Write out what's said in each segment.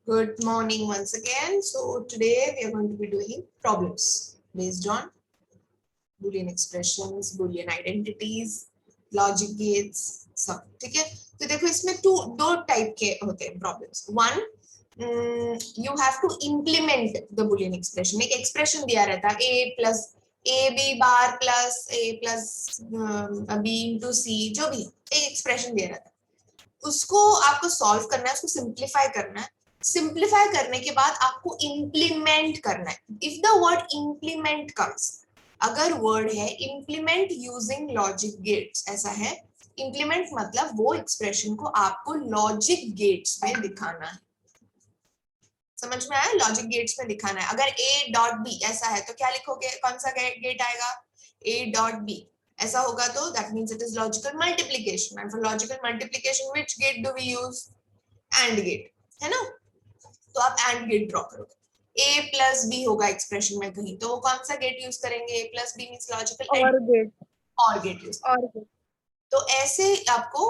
Good morning once again. So today we are going to be doing problems based on Boolean expressions, Boolean identities, logic gates, सब ठीक है. तो देखो इसमें दो टाइप के होते हैं problems. One, you have to implement the Boolean expression. एक expression दिया रहता है a plus ab bar plus a plus b into c, जो भी एक expression दिया रहता है, उसको आपको सॉल्व करना है, उसको सिंप्लीफाई करना है. सिंप्लीफाई करने के बाद आपको इंप्लीमेंट करना है. If the word implement comes, अगर वर्ड है इंप्लीमेंट यूजिंग लॉजिक गेट्स, ऐसा है. इंप्लीमेंट मतलब वो एक्सप्रेशन को आपको लॉजिक गेट्स में दिखाना है. समझ में आया? लॉजिक गेट्स में दिखाना है. अगर a डॉट b ऐसा है तो क्या लिखोगे? कौन सा गेट आएगा? a डॉट b ऐसा होगा तो that means it is logical multiplication. And for logical multiplication which gate do we use? AND gate, है ना? तो आप AND gate ड्रॉ करोगे. a plus b होगा एक्सप्रेशन में कहीं, तो वो कौन सा गेट यूज करेंगे? a plus b means logical और गेट, और गेट यूज. तो ऐसे आपको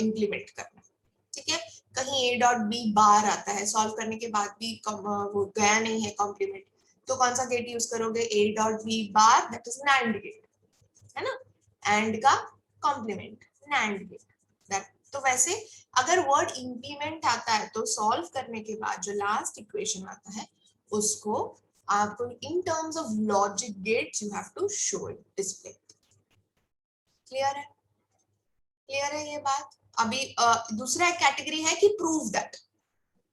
इंप्लीमेंट करना. ठीक है. कहीं a डॉट b बार आता है, सॉल्व करने के बाद भी वो गया नहीं है कॉम्प्लीमेंट, तो कौन सा गेट यूज करोगे? a dot b bar, that is NAND gate, है ना? एंड का कॉम्प्लीमेंट NAND गेट. दैट. तो वैसे अगर वर्ड इंप्लीमेंट आता है तो सॉल्व करने के बाद जो लास्ट इक्वेशन आता है उसको आपको in terms of logic gates you have to show it, display. Clear है? क्लियर है ये बात? अभी दूसरा कैटेगरी है कि प्रूव दैट.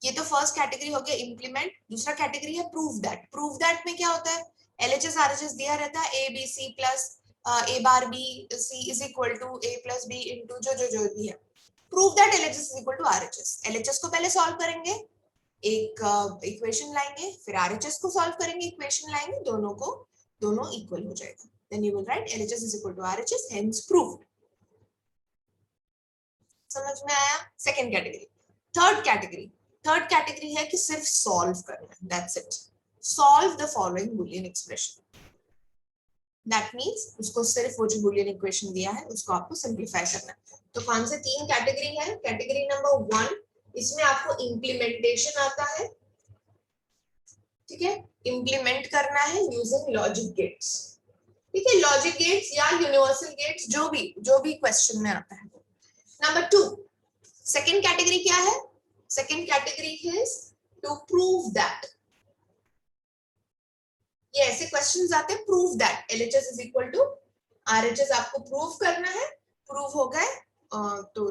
ये तो फर्स्ट कैटेगरी हो गया इंप्लीमेंट. दूसरा कैटेगरी है प्रूव दैट. प्रूव दैट में क्या होता है? LHS RHS दिया रहता है a b c plus a bar b c is equal to a plus b into जो भी है. Prove that LHS is equal to RHS. LHS को पहले सॉल्व करेंगे, एक इक्वेशन लाएंगे, फिर RHS को सॉल्व करेंगे, इक्वेशन लाएंगे, दोनों इक्वल हो जाएगा. Then you will write LHS is equal to RHS, hence proved. समझ में आया? Second category. थर्ड कैटेगरी है कि सिर्फ सॉल्व करना है. That's it. Solve the following Boolean expression. That means उसको सिर्फ वो जो बूलियन इक्वेशन दिया है उसको आपको सिंपलीफाई करना है. तो कौन से तीन कैटेगरी है? कैटेगरी नंबर 1, इसमें आपको इंप्लीमेंटेशन आता है. ठीक है. इंप्लीमेंट करना है यूजिंग लॉजिक गेट्स. ठीक है. लॉजिक गेट्स या यूनिवर्सल गेट्स, जो भी क्वेश्चन में आता है. नंबर 2, सेकंड कैटेगरी क्या है? Second category is to prove that. ये ऐसे क्वेश्चंस आते हैं, prove that LHS is equal to RHS, आपको प्रूव करना है. प्रूव हो गए तो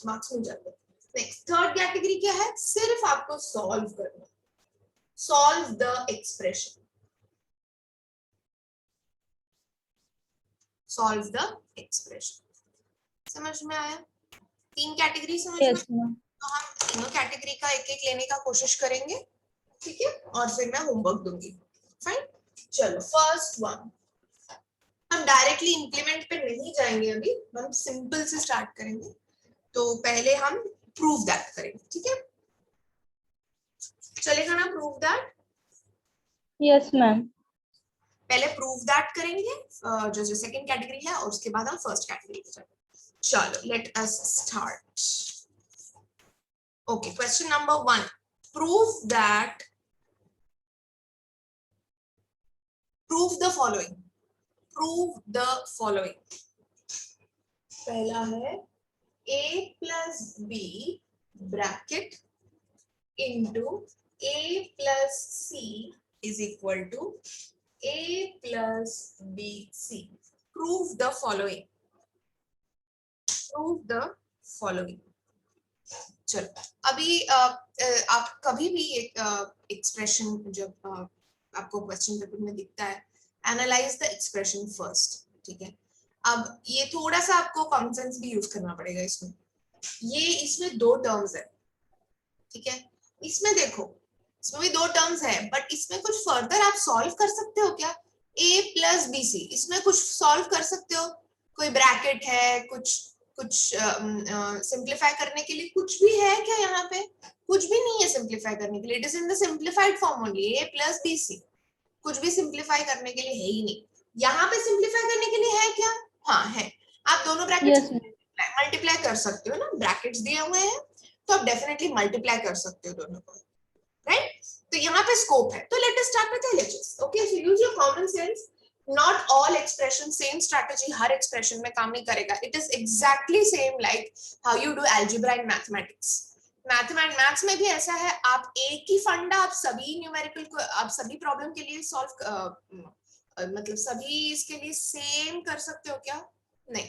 मार्क्स मिल जाते हैं. नेक्स्ट थर्ड कैटेगरी क्या है? सिर्फ आपको सॉल्व करना है. Solve the expression. Solve the expression. समझ में आया? तीन कैटेगरी समझ में? तो हम तीनों कैटेगरी का एक एक लेने का कोशिश करेंगे. ठीक है. और फिर मैं होमवर्क दूंगी. फाइन. चलो फर्स्ट वन. हम डायरेक्टली इंप्लीमेंट पे नहीं जाएंगे अभी, हम सिंपल से स्टार्ट करेंगे. तो पहले हम प्रूव दैट करेंगे. ठीक है. चलेगा ना प्रूव दैट? Yes ma'am. पहले प्रूव दैट करेंगे जो सेकंड कैटेगरी है, और उसके बाद हम फर्स्ट कैटेगरी पे जाएंगे. चलो let us start. Okay. Question number 1. Prove that. Prove the following. Prove the following. पहला है a plus b bracket into a plus c is equal to a plus bc. Prove the following. Prove the following. चलो अभी आप कभी भी एक expression जब आपको क्वेश्चन पेपर में दिखता है, एनालाइज द एक्सप्रेशन फर्स्ट. ठीक है. अब ये थोड़ा सा आपको कॉमन सेंस भी यूज करना पड़ेगा इसमें. इसमें दो टर्म्स है. ठीक है. इसमें देखो, इसमें भी दो टर्म्स है, बट इसमें कुछ फर्दर आप सॉल्व कर सकते हो क्या? a प्लस बी सी, इसमें कुछ सॉल्व कर सकते हो? कोई ब्रैकेट है, कुछ सिंप्लीफाई करने के लिए कुछ भी है क्या? यहाँ पे कुछ भी नहीं है सिंप्लीफाई करने के लिए. It is in the simplified form only. a plus B C कुछ भी सिंप्लीफाई करने के लिए है ही नहीं. यहाँ पे सिंप्लीफाई करने के लिए है क्या? हाँ है. आप दोनों ब्रैकेट्स मल्टीप्लाई कर सकते हो ना, ब्रैकेट्स दिए हुए हैं. तो आप डेफिनेटली मल्टीप्लाई कर सकते हो दोनों को, राइट? तो यहाँ पे स्कोप है. तो let us start with LHS. Okay, so use your common sense. Not all expression same strategy her expression में काम नहीं करेगा. It is exactly same like how you do algebra in mathematics. Maths में भी ऐसा है, आप एक ही फंडा आप सभी न्यूमेरिकल को, आप सभी प्रॉब्लम के लिए सॉल्व मतलब सभी इसके लिए सेम कर सकते हो क्या? नहीं,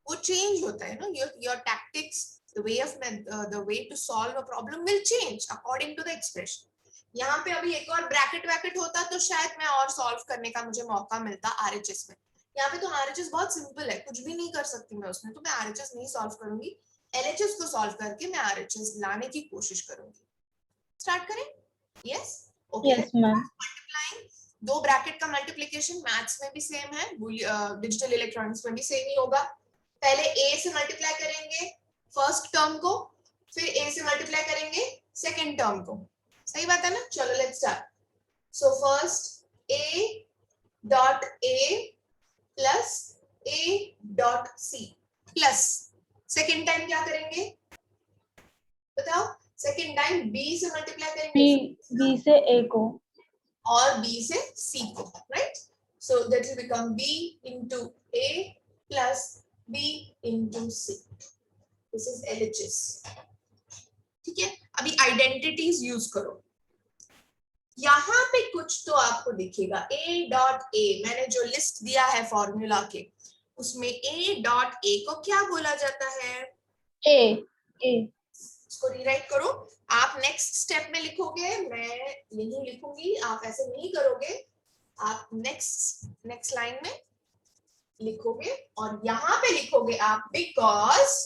वो चेंज होता है ना. Your tactics, the way to solve a problem will change according to the expression. यहाँ पे अभी एक और ब्रैकेट वैकेट होता तो शायद मैं और सॉल्व करने का मुझे मौका मिलता आरएचएस में. यहाँ पे तो आरएचएस बहुत सिंपल है, कुछ भी नहीं कर सकती मैं उसमें, तो मैं आरएचएस नहीं सॉल्व करूंगी. एलएचएस को सॉल्व करके मैं आरएचएस लाने की कोशिश करूंगी. स्टार्ट करें? Yes, okay. Yes, ma'am. Multiplying, दो ब्रैकेट का मल्टीप्लिकेशन मैथ्स में भी सेम है, डिजिटल इलेक्ट्रॉनिक्स में भी सेम ही होगा. पहले ए से मल्टीप्लाई करेंगे फर्स्ट टर्म को, फिर ए से मल्टीप्लाई करेंगे सेकंड टर्म को. सही बात है ना? चलो let's start. So first a dot a plus a dot c plus second time क्या करेंगे बताओ? सेकंड टाइम b से मल्टीप्लाई करेंगे B से A को और b से c को, right? So that will become b into a plus b into c. This is LHS. ठीक है, अभी आइडेंटिटीज यूज करो. यहाँ पे कुछ तो आपको दिखेगा, a डॉट a. मैंने जो लिस्ट दिया है फॉर्मूला के, उसमें a डॉट a को क्या बोला जाता है? A. इसको रीराइट करो. आप नेक्स्ट स्टेप में लिखोगे, मैं यही लिखूंगी, आप ऐसे नहीं करोगे. आप नेक्स्ट लाइन में लिखोगे और यहाँ पे लिखोगे आप because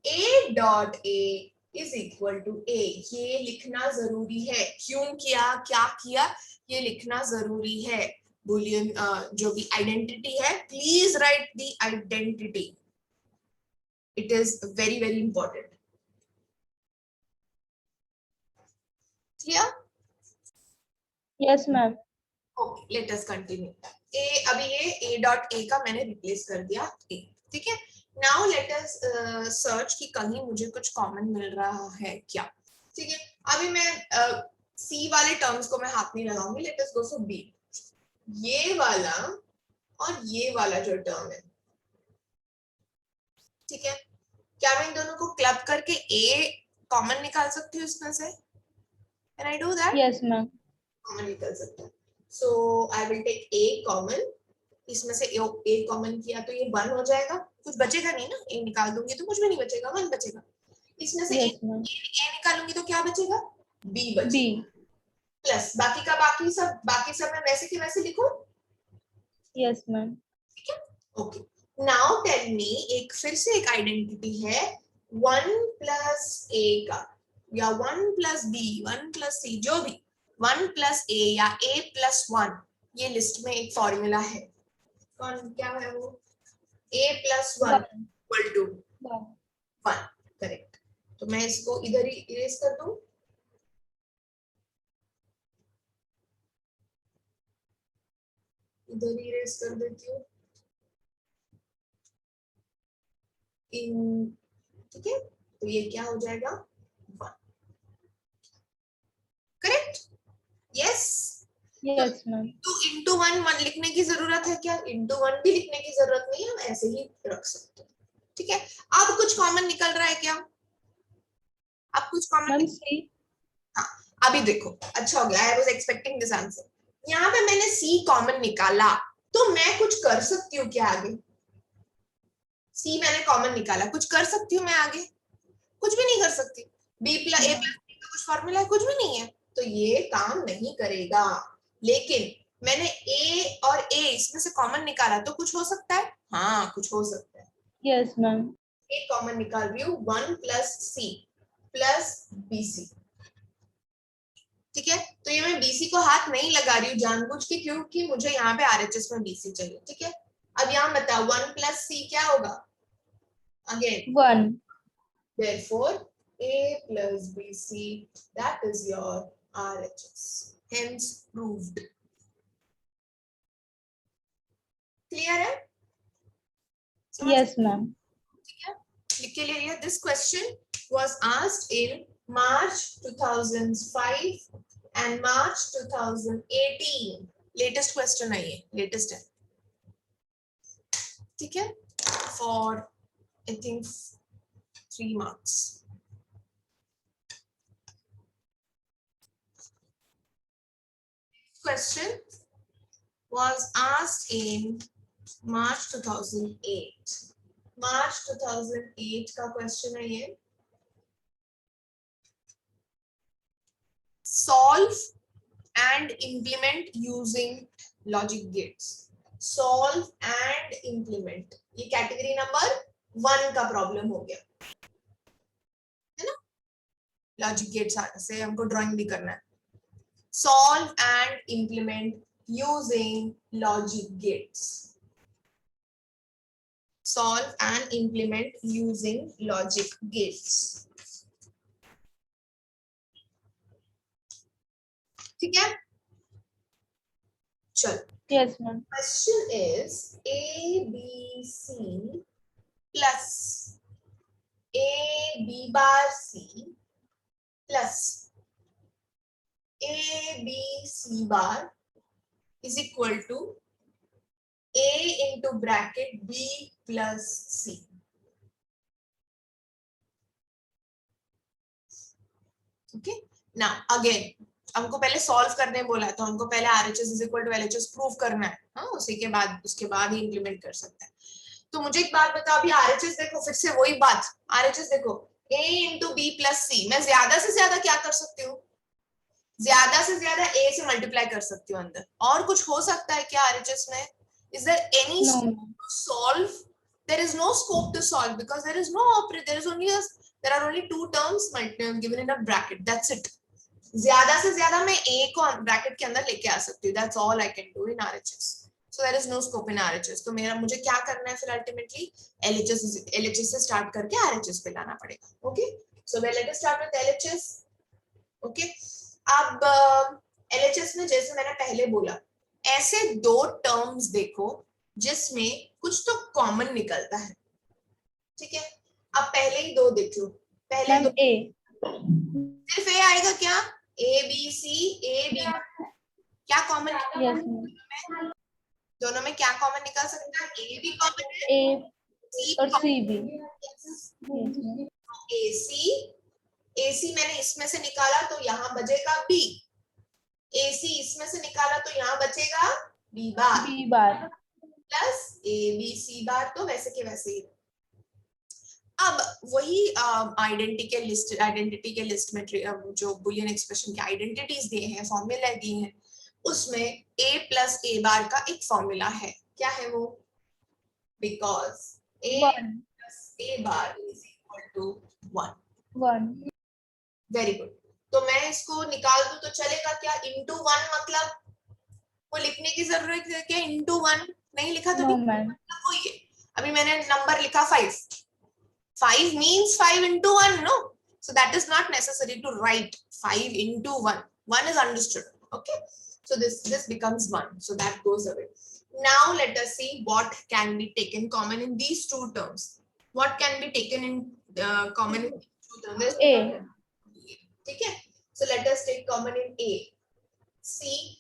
a dot a is equal to a. ये लिखना जरूरी है. क्यों किया, क्या किया, ये लिखना जरूरी है. बुलियन जो भी आइडेंटिटी है, please write the identity. It is very very important. Clear? Yes, ma'am. Okay, let us continue. ए, अभी ये a डॉट a का मैंने रिप्लेस कर दिया a. ठीक है, नाउ लेट अस सर्च कि कहीं मुझे कुछ कॉमन मिल रहा है क्या. ठीक है, अभी मैं सी वाले टर्म्स को मैं हाथ नहीं लगाऊंगी. Let us go for B. ये वाला और ये वाला जो टर्म है, ठीक है, क्या मैं इन दोनों को क्लब करके ए कॉमन निकाल सकती हूँ इसमें से? Can I do that? Yes, ma'am. Common निकल सकता है. So I will take a common. इसमें से ए कॉमन किया तो ये 1 हो जाएगा, कुछ बचेगा नहीं ना. ए निकाल दूंगी तो कुछ भी नहीं बचेगा, 1 बचेगा. इसमें से Yes, ma'am. ए निकालूंगी तो क्या बचेगा? बी बचेगा. B. प्लस बाकी का बाकी सब मैं वैसे के वैसे लिखूं. Yes, ma'am. ठीक है, ओके. नाउ टेल मी, एक फिर से एक आइडेंटिटी है 1 प्लस ए का, या 1 प्लस बी, 1 प्लस सी, जो भी 1 प्लस ए या a प्लस 1. ये लिस्ट में एक फॉर्मूला है. कौन, क्या है वो? a plus 1 equal to 1. Correct. तो मैं इसको इधर ही इरेज कर दूं. इधर ही इरेज कर देती हूँ. ठीक है, तो ये क्या हो जाएगा? 1. करेक्ट? यस. Yes, ma'am. तो इंटू 1 लिखने की जरूरत है क्या? इंटू 1 भी लिखने की जरूरत नहीं है, हम ऐसे ही रख सकते हैं. ठीक है, अब कुछ कॉमन निकल रहा है क्या? अब कुछ कॉमन? Ma'am, C. हाँ, अभी देखो, अच्छा हो गया. I was expecting this answer. यहाँ पे मैंने सी कॉमन निकाला, तो मैं कुछ कर सकती हूँ क्या आगे? सी मैंने कॉमन निकाला, कुछ कर सकती हूँ मैं आगे? कुछ भी नहीं कर सकती. बी प्लस ए प्लस बी का कुछ फॉर्मूला है? कुछ भी नहीं है. तो ये काम नहीं करेगा. लेकिन मैंने ए और ए इसमें से कॉमन निकाला, तो कुछ हो सकता है. हाँ, कुछ हो सकता है. Yes, ma'am. ए कॉमन निकाल रही हूँ, 1 प्लस सी प्लस बीसी. ठीक है, तो ये मैं बीसी को हाथ नहीं लगा रही हूँ जानबूझ के, क्योंकि मुझे यहाँ पे आरएचएस में बीसी चाहिए. ठीक है, अब यहाँ बताओ 1 प्लस सी क्या होगा? Again 1. therefore a plus bc, that is your RHS, hence proved. Clear है? Yes, ma'am. ठीक है, लिख के ले लिया. This question was asked in March 2005 and March 2018. Latest question है ये, latest है. ठीक है, for I think 3 marks. Question was asked in March 2008. March 2008 का question है ये. Solve and implement using logic gates. Solve and implement. ये category number 1 का प्रॉब्लम हो गया है ना. लॉजिक गेट्स से हमको ड्राइंग भी करना है. Solve and implement using logic gates. Solve and implement using logic gates. ठीक है, चल. Yes, ma'am. Question is A B C plus A B bar C plus A B C bar is equal to A into bracket B plus C. Okay. Now again हमको पहले solve करने बोला है, तो हमको पहले RHS is equal to LHS prove करना है. हाँ, उसके बाद ही इंप्लीमेंट कर सकते हैं. तो मुझे एक बात बताओ, अभी RHS देखो, फिर से वही बात. RHS देखो A into B plus C. मैं ज्यादा से ज्यादा क्या कर सकती हूँ? ज्यादा से ज्यादा A से मल्टीप्लाई कर सकती हूँ अंदर. और कुछ हो सकता है क्या RHS में? Is there any No, scope ma'am. to solve? There is no scope to solve because there is no operator. There are only two terms given in a bracket. That's it. ज्यादा से ज्यादा मैं A को bracket के अंदर लेके आ सकती हूँ. That's all I can do in RHS. So there is no scope in RHS. तो मुझे क्या करना है फिर अल्टीमेटली LHS से स्टार्ट करके RHS पे लाना पड़ेगा. Okay. So let us start with LHS. Okay. अब LHS में जैसे मैंने पहले बोला, ऐसे दो टर्म्स देखो जिसमें कुछ तो कॉमन निकलता है. ठीक है, अब पहले ही दो देख लो. पहले Ma'am, दो A. सिर्फ A आएगा क्या? A B C A B क्या कॉमन? Yes, ma'am. दोनों में क्या कॉमन निकल सकता है? A भी कॉमन है, A C और C common भी. है. Yes, ma'am. AC मैंने इसमें से निकाला तो यहाँ बचेगा B. AC इसमें से निकाला तो यहाँ बचेगा B bar B bar. Plus A B C बार. तो वैसे के वैसे ही. अब वही आइडेंटिटी के लिस्ट में जो बुलियन एक्सप्रेशन के आइडेंटिटीज दिए हैं, फॉर्मूला दिए हैं, उसमें A प्लस A बार का एक फॉर्मूला है. क्या है वो? Because A 1. Plus A bar is equal to 1. 1. Very good. तो मैं इसको निकाल दूं तो चलेगा क्या? इनटू 1 मतलब वो लिखने की जरूरत है क्या? इनटू 1 नहीं लिखा तो No, भी ma'am. मतलब वही है. अभी मैंने नंबर लिखा 5. 5 means 5 into 1, no? So that is not necessary to write 5 into 1. 1 is understood. Okay. So this becomes 1. So that goes away. Now let us see what can be taken common in these two terms. What can be taken in common in these two terms? A. Okay. So let us take common in A. C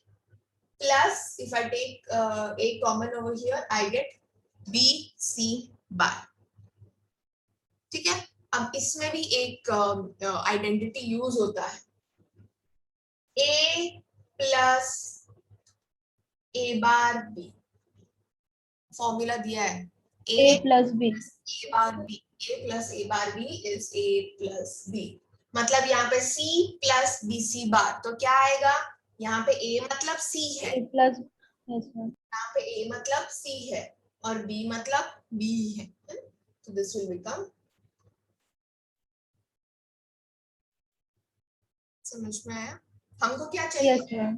plus, if I take A common over here, I get B C bar. ठीक है. अब इसमें भी एक identity use होता है. A plus A bar B. Formula दिया है A plus B. A bar B. A plus A bar B is A plus B. मतलब यहाँ पे C प्लस BC बार. तो क्या आएगा? यहाँ पे A मतलब C है. A plus. Yes, ma'am. यहाँ पे A मतलब C है और B मतलब B है. तो दिस विल बिकम. समझ में आया? हमको क्या चाहिए? Yes, ma'am.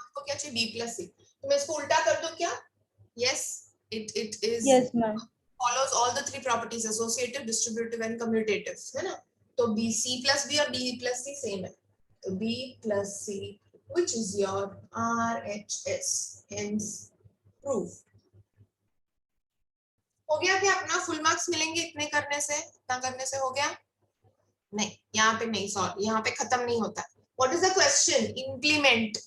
हमको क्या चाहिए? B plus C. तो मैं इसको उल्टा कर दूं क्या? Yes, it is Yes, ma'am. follows all the three properties: associative, distributive and commutative. है ना? तो B C plus B और B plus C same है. तो B plus C, which is your RHS, hence proof. हो गया क्या अपना? फुल मार्क्स मिलेंगे इतने करने से, इतना करने से हो गया? नहीं, यहाँ पे नहीं सॉल्व, यहाँ पे खत्म नहीं होता. What is the question? Implement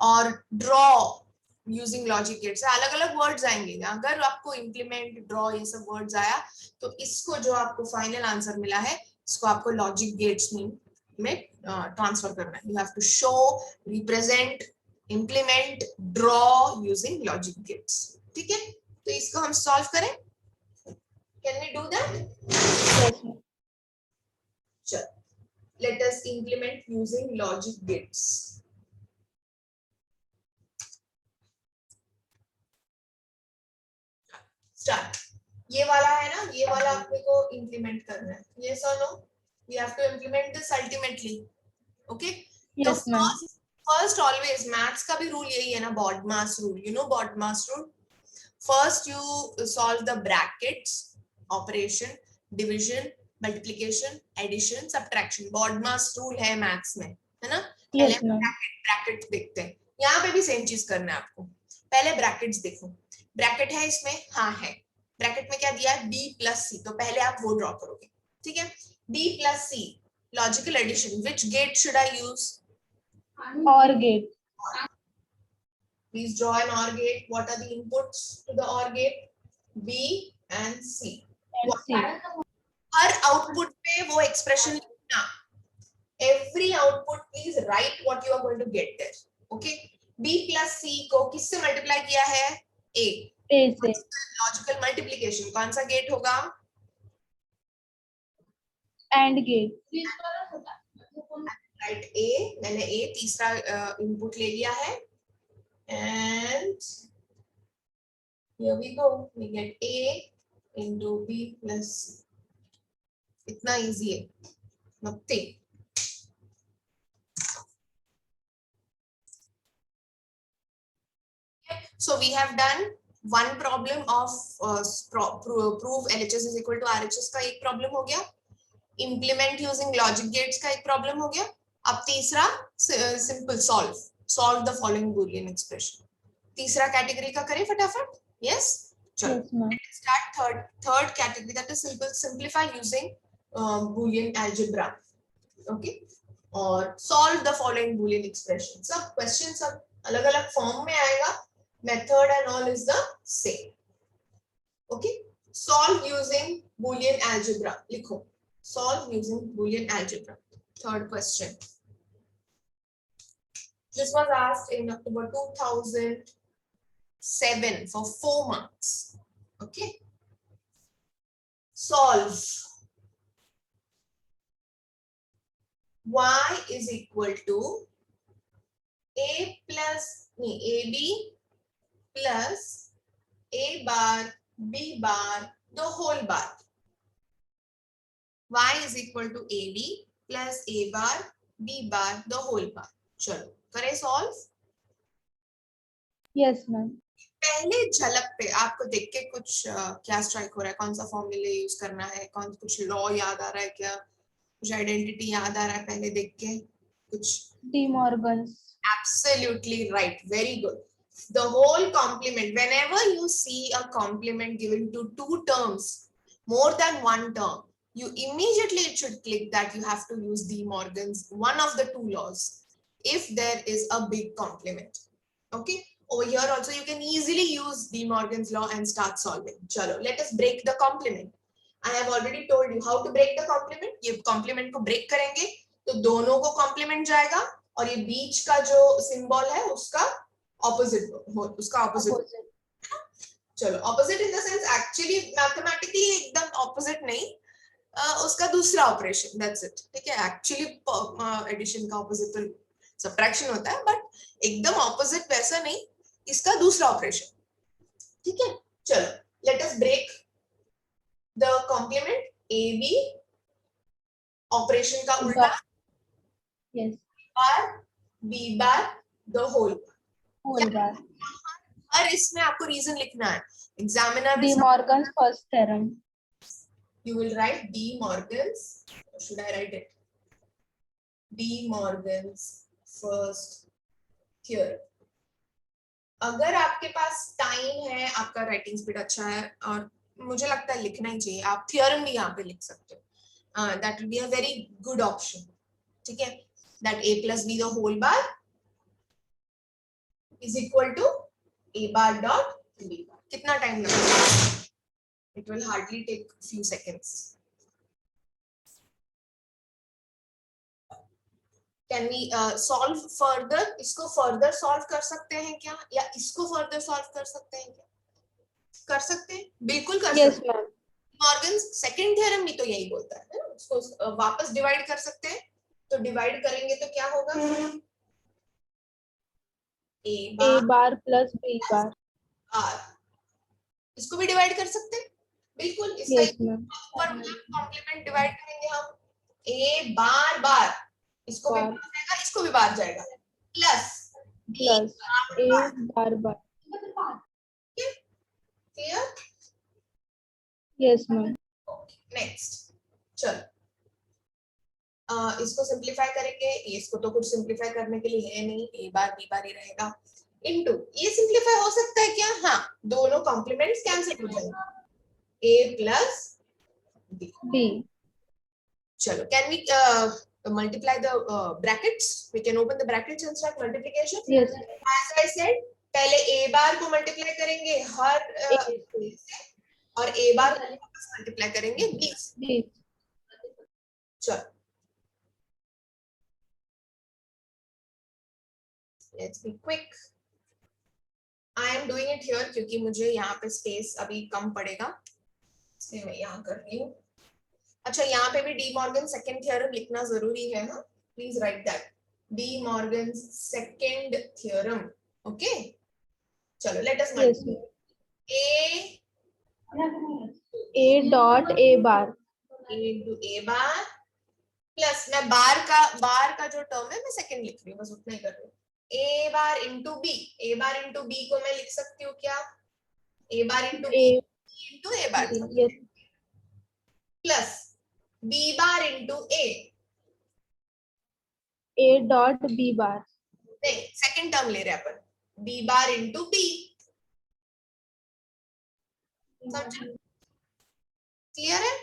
और ड्रॉ यूजिंग लॉजिक गेट्स. अलग अलग वर्ड्स आएंगे. अगर आपको इम्प्लीमेंट, ड्रॉ ये सब वर्ड्स आया तो इसको जो आपको फाइनल आंसर मिला है इसको आपको लॉजिक गेट्स में ट्रांसफर करना है. You have to show, represent, implement, draw using logic gates. ठीक है, तो इसको हम सॉल्व करें. Can we do that? Yes, ma'am. चलो, let us implement using logic gates. Start. ये वाला है ना, ये वाला अपने को implement करना है. Yes or no? We have to implement this ultimately. Okay? तो Yes, ma'am. first always maths का भी rule यही है ना, BODMAS rule. You know BODMAS rule? First you solve the brackets, operation, division, multiplication, addition, subtraction. BODMAS rule है maths में, है ना? Yes, पहले ma'am. ब्रैकेट देखते हैं. यहाँ पे भी सेम चीज करना है आपको. पहले ब्रैकेट्स देखो. ब्रैकेट है इसमें, हाँ है. ब्रैकेट में क्या दिया है? b plus C. तो पहले आप वो ड्रॉ करोगे. ठीक है, b plus C, logical addition. Which gate should I use? OR gate. Please draw an OR gate. What are the inputs to the OR gate? b and c. And C. Her output पे वो expression लिखना. Every output, please write what you are going to get there. Okay? b plus c को किससे multiply किया है? a. A से. Logical multiplication कौन सा गेट होगा? AND gate. Right, a. मैंने a तीसरा इनपुट ले लिया है. And here we go. We get a into b plus c. इतना इजी है. Nothing. So we have done one problem of prove LHS is equal to RHS का एक problem हो गया. Implement using logic gates का एक problem हो गया. अब तीसरा simple solve the following Boolean expression. तीसरा कैटेगरी का करें फटाफट. Yes, चलो. Yes, ma'am. Let's start third category, that is simplify using Boolean algebra. Okay, और solve the following Boolean expression. सब क्वेश्चन सब अलग अलग फॉर्म में आएगा. Method and all is the same. Okay, solve using Boolean algebra. लिखो, solve using Boolean algebra. Third question. This was asked in October 2007 for 4 marks. Okay, solve. Y is equal to AB plus A bar B bar the whole bar. Y is equal to AB plus A bar B bar the whole bar. चलो करें solve. Yes, ma'am. पहले झलक पे आपको देख के कुछ क्या स्ट्राइक हो रहा है? कौन सा फॉर्मूला यूज करना है? कौन कुछ लॉ याद आ रहा है क्या? कुछ आइडेंटिटी याद आ रहा है पहले देख के? कुछ De Morgan's. Absolutely right. Very good. The whole complement, whenever you see a complement given to two terms, more than one term, you immediately it should click that you have to use De Morgan's, one of the two laws, if there is a big complement. Okay. Over here also you can easily use De Morgan's law and start solving. Chalo, let us break the complement. I have already told you how to break the complement. ये complement को break करेंगे तो दोनों को complement जाएगा और ये बीच का जो सिंबल है उसका ऑपोजिट, उसका ऑपोजिट. चलो, opposite in the sense actually mathematically एकदम ऑपोजिट नहीं, उसका दूसरा ऑपरेशन, दैट्स इट. ठीक है, एक्चुअली एडिशन का ऑपोजिट तो सब्ट्रैक्शन होता है, बट एकदम ऑपोजिट वैसा नहीं, इसका दूसरा ऑपरेशन. ठीक है, चलो let us break the complement. A B operation का उल्टा. Yes. Bar B bar the whole. Whole bar. और इसमें आपको रीजन लिखना है. Examiner De Morgan's first theorem. you will write De Morgan's, or should I write it? De Morgan's first theorem. अगर आपके पास time है, आपका राइटिंग स्पीड अच्छा है, और मुझे लगता है लिखना ही चाहिए, आप थियोरम भी यहाँ पे लिख सकते हो, that will be a very good option. ठीक है, that a plus b the whole bar is equal to a bar dot b bar। कितना टाइम लगेगा? It will hardly take few seconds। Can we solve further? इसको further solve कर सकते हैं क्या, या इसको further solve कर सकते हैं क्या? कर सकते हैं, बिल्कुल कर Yes, सकते हैं। ma'am. मॉर्गन सेकंड थ्योरम भी तो यही बोलता है ना, उसको वापस डिवाइड कर सकते हैं। तो डिवाइड करेंगे तो क्या होगा? a A bar bar plus B bar. r, इसको भी डिवाइड कर सकते हैं, बिल्कुल। इसका Yes, ma'am. ऊपर मतलब कॉम्प्लीमेंट डिवाइड करेंगे हम, a बार बार, इसको भी Bar बार जाएगा, इसको भी बार जाएगा, plus b plus bar A bar. bar bar. Clear? Yes, ma'am. Next, चलो इसको सिंप्लीफाई करेंगे। इसको तो कुछ सिंप्लीफाई करने के लिए है नहीं, a बार b बार ही रहेगा, इनटू ये सिंप्लीफाई हो सकता है क्या? हाँ, दोनों कॉम्प्लीमेंट्स कैंसिल हो जाएंगे, a प्लस b। B. चलो, can we multiply the brackets? We can open the brackets and start multiplication। Yes. As I said, पहले a बार को मल्टीप्लाई करेंगे हर A. A से, और a बार को वापस मल्टीप्लाई करेंगे b से। B. चलो, let's be quick। I am doing it here क्योंकि मुझे यहाँ पे स्पेस अभी कम पड़ेगा, इसलिए मैं यहाँ कर रही हूँ। अच्छा, यहाँ पे भी डी मॉर्गन सेकेंड थ्योरम लिखना जरूरी है ना, please write that, de Morgan second theorem. Okay, चलो let us Yes, multiply ma'am. a A dot A bar. into a bar plus, मैं बार का जो टर्म है मैं सेकेंड लिख रही हूँ, बस उतना ही कर रही हूँ। a bar into B, a bar into B को मैं लिख सकती हूँ क्या? a bar into B A. Into a bar, Yes. Plus b bar into a, A dot B bar. नहीं सेकंड टर्म ले रहे हैं अपन, b बार इंटू b। समझे? क्लियर है?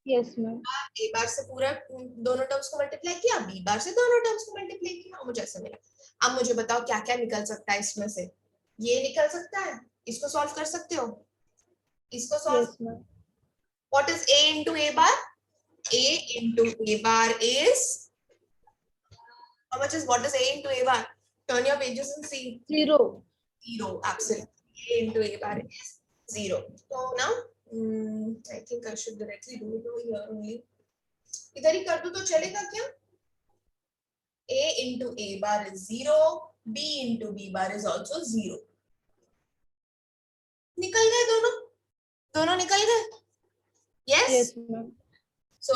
Yes, ma'am. a बार से पूरा दोनों टर्म्स को मल्टीप्लाई किया, b बार से दोनों टर्म्स को मल्टीप्लाई किया, और मुझे ऐसा मिला। अब मुझे बताओ क्या क्या निकल सकता है इसमें से? ये निकल सकता है, इसको सॉल्व कर सकते हो, इसको solve. Yes, ma'am. What is a into a bar? a into a bar is, how much is, what is a into a bar? Turn your pages and see. 0. 0, absolutely, a into a bar is 0। so now I think I should directly do it over here only। इधर ही कर दूं तो चलेगा क्या? a into a bar is 0, b into b bar is also 0। निकल गए दोनों, दोनों निकल गए। Yes, Yes, ma'am. सो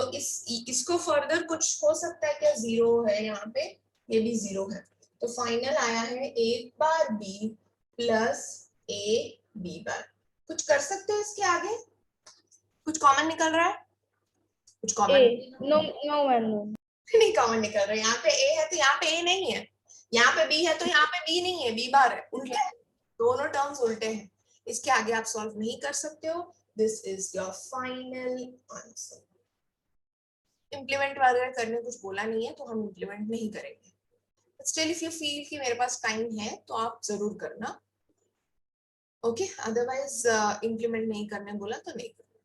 इसको फर्दर कुछ हो सकता है क्या? 0 है यहाँ पे, ये भी 0 है, तो फाइनल आया है a bar b plus a b बार। कुछ कर सकते हो इसके आगे? कुछ कॉमन निकल रहा है? कुछ common A. No, no, ma'am. No. नहीं कॉमन निकल रहा है। यहाँ पे a है तो यहाँ पे a नहीं है, यहाँ पे b है तो यहाँ पे b नहीं है, b बार है, उल्टे है। दोनों टर्म्स उल्टे हैं, इसके आगे आप सॉल्व नहीं कर सकते हो। This is your final answer. Implement वगैरह करने कुछ बोला नहीं है तो हम इम्प्लीमेंट नहीं करेंगे। स्टिल इफ यू फील कि मेरे पास टाइम है तो आप जरूर करना, ओके। अदरवाइज इम्प्लीमेंट नहीं करने बोला तो नहीं करना,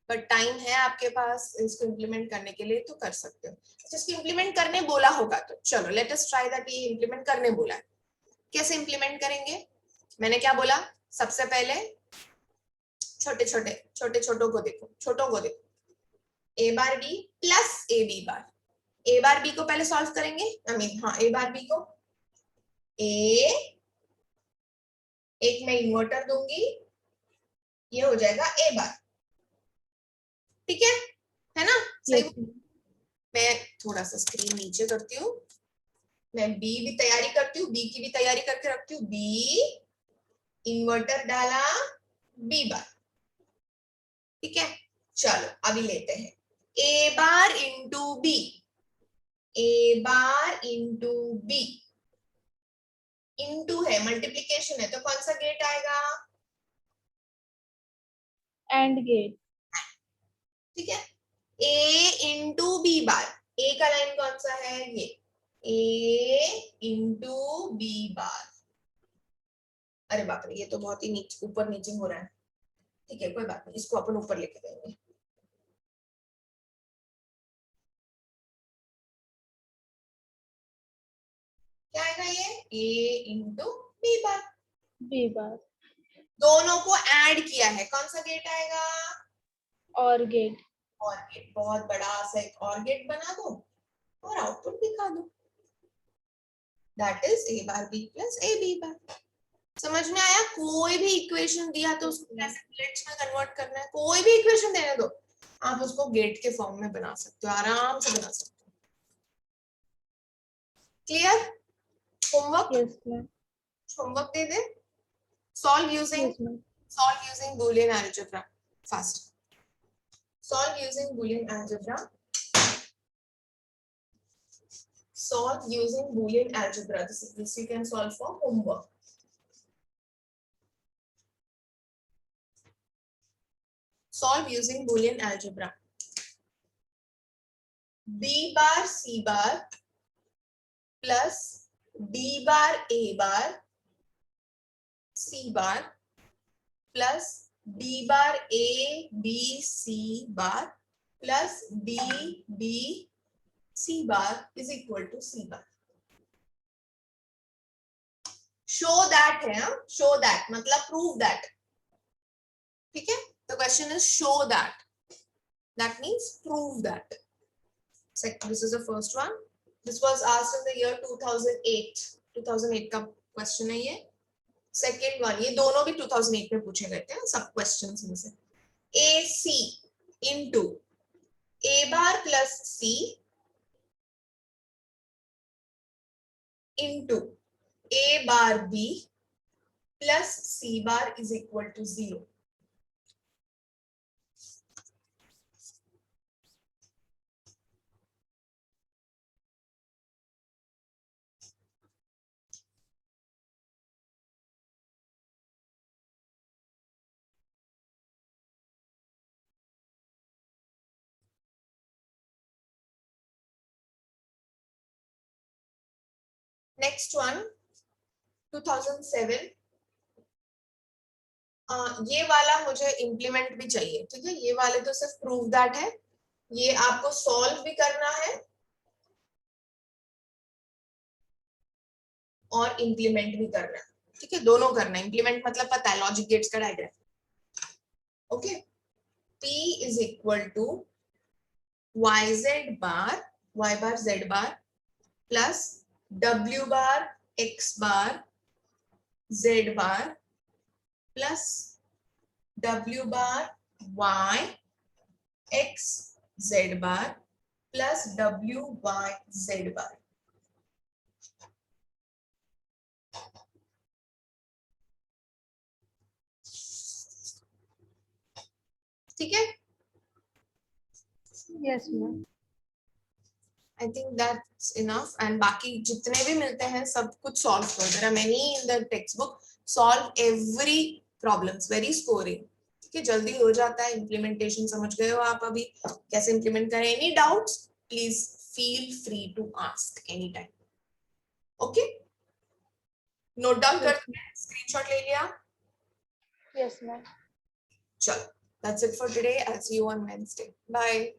बट टाइम है आपके पास इसको इम्प्लीमेंट करने के लिए तो कर सकते हो। इसको इम्प्लीमेंट करने बोला होगा तो चलो लेट अस ट्राई दैट, ये इम्प्लीमेंट करने बोला है, कैसे इम्प्लीमेंट करेंगे? मैंने क्या बोला? सबसे पहले छोटों को देखो, a bar b plus a b bar. a bar b को पहले सॉल्व करेंगे, आई मीन हाँ, a बार b को a, एक मैं इन्वर्टर दूंगी, ये हो जाएगा a बार। ठीक है ना? सही। Yes, ma'am. मैं थोड़ा सा स्क्रीन नीचे करती हूँ, मैं b भी तैयारी करती हूँ, b की भी तैयारी करके रखती हूँ। b इन्वर्टर डाला, b बार। ठीक है, चलो अभी लेते हैं a bar into b, a bar into b, into है, मल्टीप्लिकेशन है, तो कौन सा गेट आएगा? And gate. ठीक है, a into B bar, a का लाइन कौन सा है? ये a इंटू बी बार। अरे बाप रे, ये तो बहुत ही नीचे ऊपर नीचे हो रहा है। ठीक है, कोई बात नहीं, इसको अपन ऊपर लेके देंगे। क्या आएगा ये? a into B bar. B bar. दोनों को ऐड किया है, कौन सा गेट आएगा? और गेट। और गेट, बहुत बड़ा सा एक और गेट बना दो और आउटपुट दिखा दो, that is a bar b plus a b बार। समझ में आया? कोई भी इक्वेशन दिया तो उसको कैसे बुलेट्स में कन्वर्ट करना है, कोई भी इक्वेशन देने दो, आप उसको गेट के फॉर्म में बना सकते हो, आराम से बना सकते हो। Clear? Homework? Yes ma'am. Homework दे दे। Solve using yes ma'am. boolean algebra fast. Solve using boolean algebra. Solve using boolean algebra. This you can solve for homework. Solve using boolean algebra. b bar c bar plus d bar a bar c bar plus d bar a b c bar plus d b c bar is equal to c bar. Show that है, show that मतलब prove that. ठीक है, the question is show that. That means prove that. This is the first one. This was asked in the year 2008. 2008 का question है ये. Second one, ये दोनों भी 2008 में पूछे गए थे सब questions में से. AC into A bar plus C into A bar B plus C bar is equal to 0. Next one, 2007. ये वाला मुझे इम्प्लीमेंट भी चाहिए, ठीक है? ये वाले तो सिर्फ प्रूव दैट है, ये आपको सॉल्व भी करना है और इम्प्लीमेंट भी करना है, ठीक है? दोनों करना है। इम्प्लीमेंट मतलब पता है, लॉजिक गेट्स का diagram. Okay, P is equal to YZ bar, Y bar Z bar plus W bar X bar Z bar plus W bar Y X Z bar plus W Y Z bar. ठीक है? Yes ma'am. I think that's enough. And बाकी जितने भी मिलते हैं सब कुछ solve करो. There are many in the textbook. Solve every problems. Very scoring. ठीक है, जल्दी हो जाता है. Implementation समझ गए हो आप अभी कैसे implement करें? Any doubts? Please feel free to ask anytime. Okay? Note down कर लिया? Screenshot ले लिया? Yes ma'am. चलो. That's it for today. I'll see you on Wednesday. Bye.